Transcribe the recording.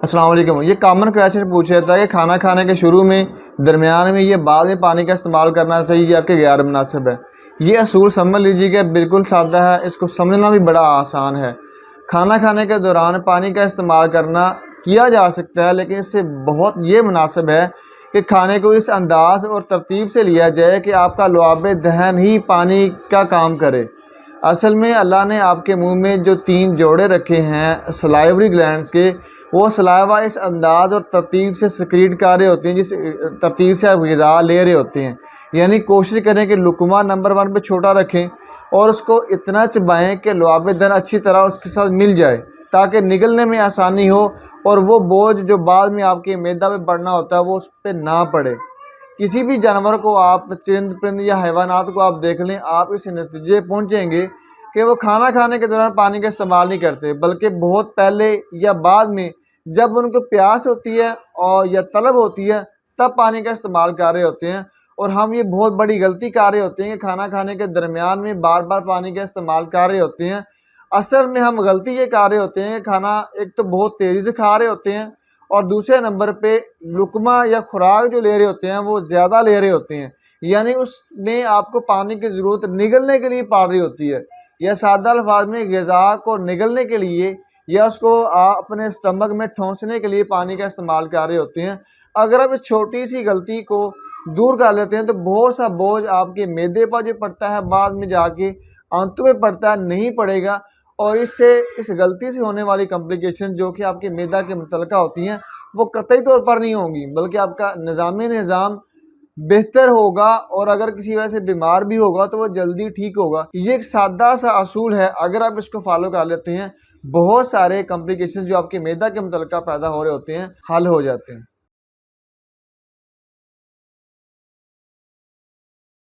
अस्सलाम वालेकुम। ये कॉमन क्वेश्चन पूछ रहा था कि खाना खाने के शुरू में, दरमियान में या बाद में पानी का इस्तेमाल करना चाहिए या कि गैर मुनासिब है। ये असूल समझ लीजिएगा, बिल्कुल सादा है, इसको समझना भी बड़ा आसान है। खाना खाने के दौरान पानी का इस्तेमाल करना किया जा सकता है, लेकिन इससे बहुत ये मुनासिब है कि खाने को इस अंदाज और तरतीब से लिया जाए कि आपका लुआब दहन ही पानी का काम करे। असल में अल्लाह ने आपके मुंह में जो 3 जोड़े रखे हैं सलाइवरी ग्लैंड्स के, वो सलाइवा इस अंदाज और तरतीब से सिक्रीट कर रहे होते हैं जिस तरतीब से आप ग़िज़ा ले रहे होते हैं। यानी कोशिश करें कि लुकमा नंबर 1 पे छोटा रखें और उसको इतना चबाएं कि लुआब दहन अच्छी तरह उसके साथ मिल जाए, ताकि निगलने में आसानी हो और वो बोझ जो बाद में आपके मैदा पे पड़ना होता है वो उस पर ना पड़े। किसी भी जानवर को आप, चरिंद परिंद या हैवानात को आप देख लें, आप इस नतीजे पहुँचेंगे कि वो खाना खाने के दौरान पानी का इस्तेमाल नहीं करते, बल्कि बहुत पहले या बाद में जब उनको प्यास होती है और या तलब होती है तब पानी का इस्तेमाल कर रहे होते हैं। और हम ये बहुत बड़ी गलती कर रहे होते हैं कि खाना खाने के दरमियान में बार बार पानी का इस्तेमाल कर रहे होते हैं। असल में हम गलती ये कर रहे होते हैं कि खाना एक तो बहुत तेज़ी से खा रहे होते हैं और दूसरे नंबर पे लुकमा या खुराक जो ले रहे होते हैं वो ज़्यादा ले रहे होते हैं। यानी उसमें आपको पानी की ज़रूरत निगलने के लिए पड़ रही होती है, या सादा अल्फाज में ग़िज़ा को निगलने के लिए या उसको अपने स्टमक में ठूंसने के लिए पानी का इस्तेमाल कर रहे होते हैं। अगर आप इस छोटी सी गलती को दूर कर लेते हैं तो बहुत सा बोझ आपके मैदे पर जो पड़ता है बाद में जाके आंतों में पड़ता है नहीं पड़ेगा, और इससे इस गलती से होने वाली कॉम्प्लिकेशन जो कि आपके मैदा के मुतल्लिका होती हैं वो कतई तौर पर नहीं होंगी, बल्कि आपका निज़ाम बेहतर होगा। और अगर किसी वजह से बीमार भी होगा तो वो जल्दी ठीक होगा। ये एक सादा सा असूल है, अगर आप इसको फॉलो कर लेते हैं बहुत सारे कॉम्प्लिकेशन जो आपके मैदा के मुतल्लिका पैदा हो रहे होते हैं हल हो जाते हैं।